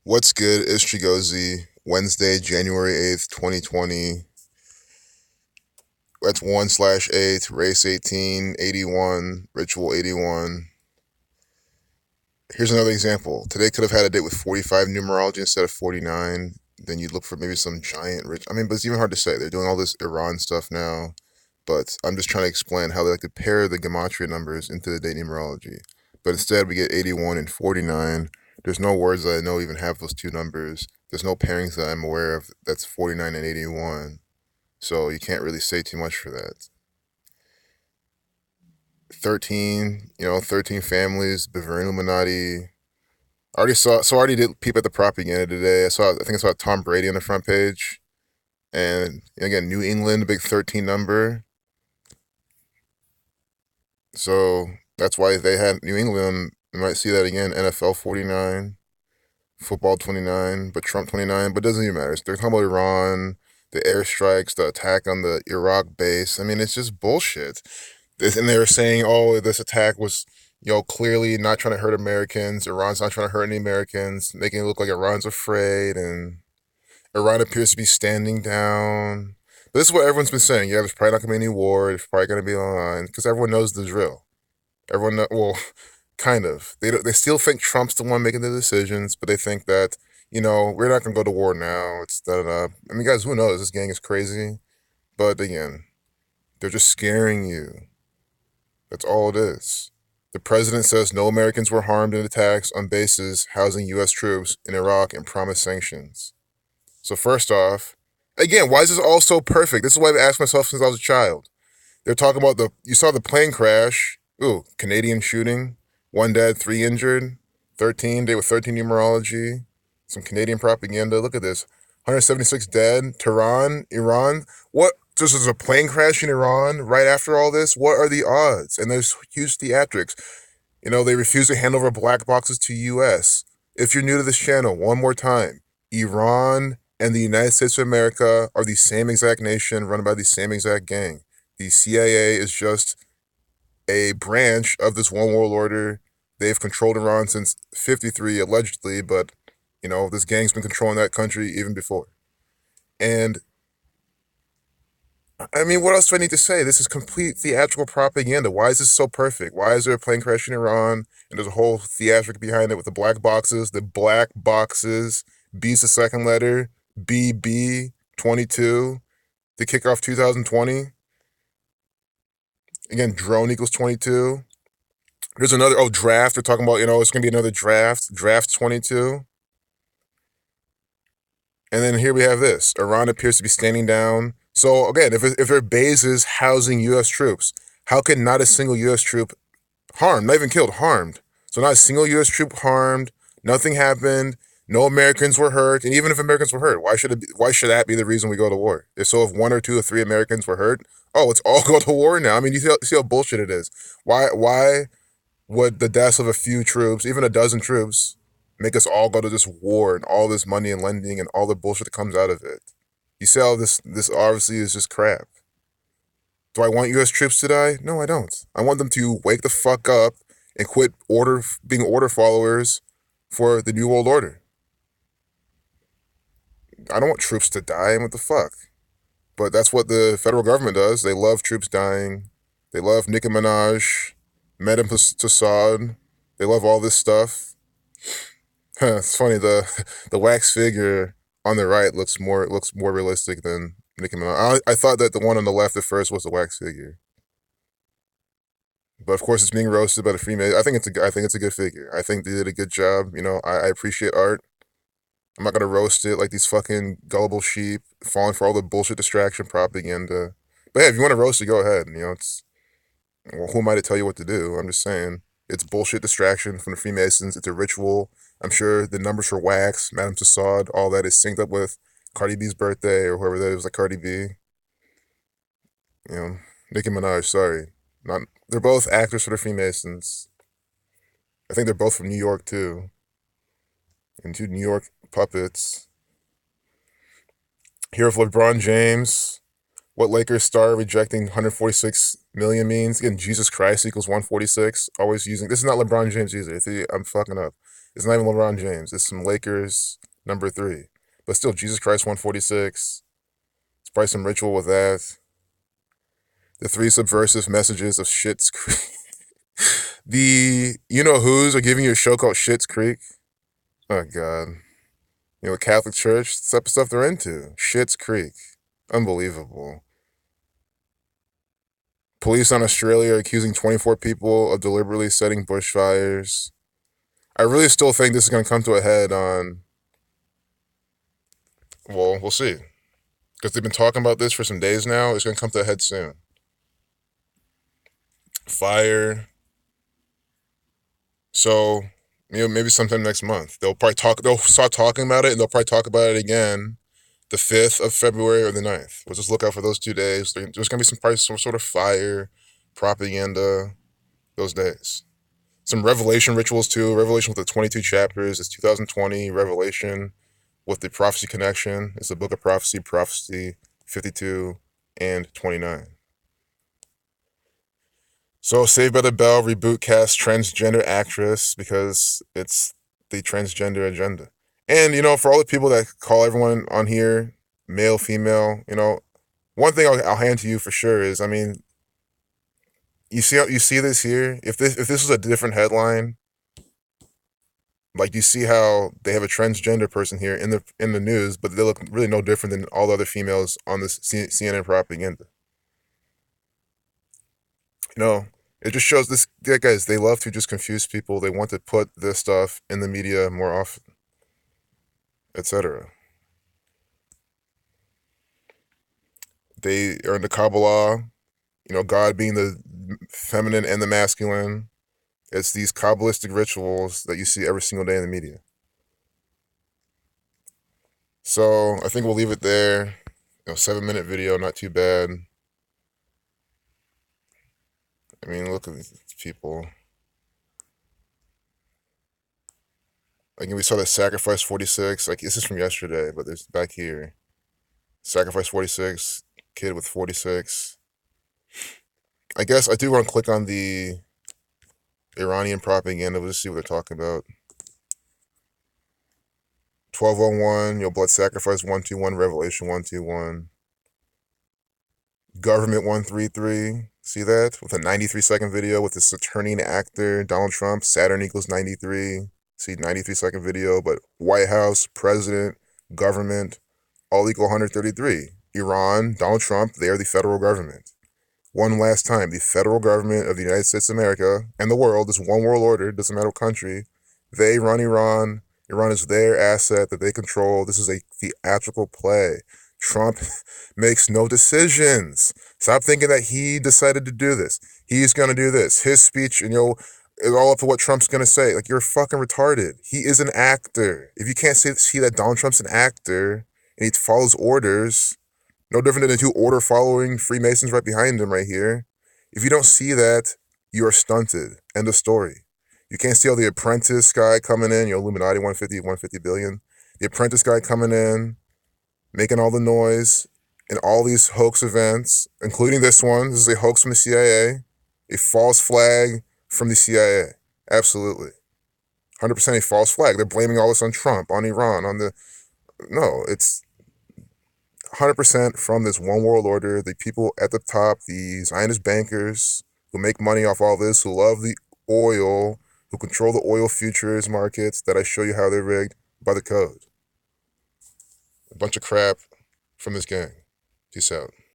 What's good? It's Chigozi. Wednesday, January 8th, 2020. That's 1/8, race 18, 81, ritual 81. Here's another example. Today could have had a date with 45 numerology instead of 49. Then you'd look for maybe some giant rich. But it's even hard to say. They're doing all this Iran stuff now. But I'm just trying to explain how they like to pair the gematria numbers into the date numerology. But instead, we get 81 and 49. There's no words that I know even have those two numbers. There's no pairings that I'm aware of that's 49 and 81. So you can't really say too much for that. 13, 13 families, Bavarian Illuminati. I already did peep at the propaganda today. I think I saw Tom Brady on the front page. And again, New England, big 13 number. So that's why they had New England. You might see that again. NFL 49, football 29, but Trump 29. But it doesn't even matter. They're talking about Iran, the airstrikes, the attack on the Iraq base. It's just bullshit. And they were saying, oh, this attack was, clearly not trying to hurt Americans. Iran's not trying to hurt any Americans, making it look like Iran's afraid, and Iran appears to be standing down. But this is what everyone's been saying. Yeah, there's probably not going to be any war. There's probably going to be online because everyone knows the drill. Well, kind of. They still think Trump's the one making the decisions, but they think that, we're not going to go to war now. It's da da da. Guys, who knows? This gang is crazy. But again, they're just scaring you. That's all it is. The president says no Americans were harmed in attacks on bases housing U.S. troops in Iraq and promised sanctions. So first off, again, why is this all so perfect? This is what I've asked myself since I was a child. They're talking about you saw the plane crash. Ooh, Canadian shooting. One dead, three injured. 13, day with 13 numerology. Some Canadian propaganda. Look at this. 176 dead. Tehran, Iran. What? This is a plane crash in Iran right after all this? What are the odds? And there's huge theatrics. They refuse to hand over black boxes to U.S. If you're new to this channel, one more time. Iran and the United States of America are the same exact nation run by the same exact gang. The CIA is just a branch of this one world order. They've controlled Iran since 53, allegedly, but, this gang's been controlling that country even before. And what else do I need to say? This is complete theatrical propaganda. Why is this so perfect? Why is there a plane crash in Iran? And there's a whole theatric behind it with the black boxes. The black boxes. B's the second letter. BB 22 to kick off 2020. Again, drone equals 22. There's another, draft. They're talking about, it's going to be another draft. Draft 22. And then here we have this. Iran appears to be standing down. So again, if there are bases housing U.S. troops, how can not a single U.S. troop harmed, not even killed, harmed? So not a single U.S. troop harmed. Nothing happened. No Americans were hurt. And even if Americans were hurt, why should that be the reason we go to war? If one or two or three Americans were hurt, let's all go to war now. You see how bullshit it is. Why would the deaths of a few troops, even a dozen troops, make us all go to this war and all this money and lending and all the bullshit that comes out of it? You see how this obviously is just crap. Do I want U.S. troops to die? No, I don't. I want them to wake the fuck up and quit being order followers for the New World Order. I don't want troops to die. What the fuck? But that's what the federal government does. They love troops dying. They love Nicki Minaj, Madame Tussauds. They love all this stuff. It's funny, the wax figure on the right looks more realistic than Nicki Minaj. I thought that the one on the left at first was the wax figure, but of course it's being roasted by the Freemasons. I think it's a good figure. I think they did a good job. I appreciate art. I'm not gonna roast it like these fucking gullible sheep falling for all the bullshit distraction propaganda. But hey, if you want to roast it, go ahead. Who am I to tell you what to do? I'm just saying it's bullshit distraction from the Freemasons. It's a ritual. I'm sure the numbers for wax, Madame Tussauds, all that is synced up with Cardi B's birthday or whoever that is, like Cardi B. Nicki Minaj, sorry. Not They're both actors for the Freemasons. I think they're both from New York too. And two New York puppets. Here with LeBron James. What Lakers star rejecting 146 million means? Again, Jesus Christ equals 146. Always using. This is not LeBron James either. I'm fucking up. It's not even LeBron James. It's some Lakers number 3. But still, Jesus Christ 146. It's probably some ritual with that. The 3 subversive messages of Schitt's Creek. The you know who's are giving you a show called Schitt's Creek. Oh God. You know, the Catholic Church, it's the type of stuff they're into. Schitt's Creek. Unbelievable. Police on Australia are accusing 24 people of deliberately setting bushfires. I really still think this is going to come to a head on. Well, we'll see. Because they've been talking about this for some days now. It's going to come to a head soon. Fire. So, you know, maybe sometime next month. They'll start talking about it, and they'll probably talk about it again the 5th of February or the 9th. We'll just look out for those 2 days. There's going to be some sort of fire, propaganda, those days. Some Revelation rituals too. Revelation with the 22 chapters. It's 2020 Revelation with the prophecy connection. It's the book of prophecy, prophecy 52 and 29. So Saved by the Bell reboot cast transgender actress because it's the transgender agenda. And, you know, for all the people that call everyone on here male, female, you know, one thing I'll hand to you for sure is, I mean, you see this here. If this was a different headline, like you see how they have a transgender person here in the news, but they look really no different than all the other females on this CNN propaganda. You know, it just shows this. Yeah, guys, they love to just confuse people. They want to put this stuff in the media more often, etc. They are in the Kabbalah, you know, God being the feminine and the masculine. It's these Kabbalistic rituals that you see every single day in the media. So I think we'll leave it there. You know, 7-minute video, not too bad. I mean, look at these people. Like, we saw the Sacrifice 46. Like, this is from yesterday, but there's back here. Sacrifice 46, kid with 46. I guess I do want to click on the Iranian propaganda. We'll just see what they're talking about. 1201, blood sacrifice 121, Revelation 121. Government 133. See that? With a 93-second video with the Saturnian actor, Donald Trump, Saturn equals 93. See, 93-second video, but White House, president, government, all equal 133. Iran, Donald Trump, they are the federal government. One last time, the federal government of the United States of America and the world, this one world order, doesn't matter what country, they run Iran. Iran is their asset that they control. This is a theatrical play. Trump makes no decisions. Stop thinking that he decided to do this. He's going to do this. His speech, and is all up to what Trump's going to say. Like, you're fucking retarded. He is an actor. If you can't see that Donald Trump's an actor and he follows orders, no different than the 2 order-following Freemasons right behind him right here. If you don't see that, you are stunted. End of story. You can't see all the Apprentice guy coming in, Illuminati 150 billion. The Apprentice guy coming in, making all the noise in all these hoax events, including this one. This is a hoax from the CIA, a false flag from the CIA. Absolutely. 100% a false flag. They're blaming all this on Trump, on Iran, No, it's 100% from this one world order. The people at the top, the Zionist bankers who make money off all this, who love the oil, who control the oil futures markets that I show you how they're rigged by the code. A bunch of crap from this gang. Peace out.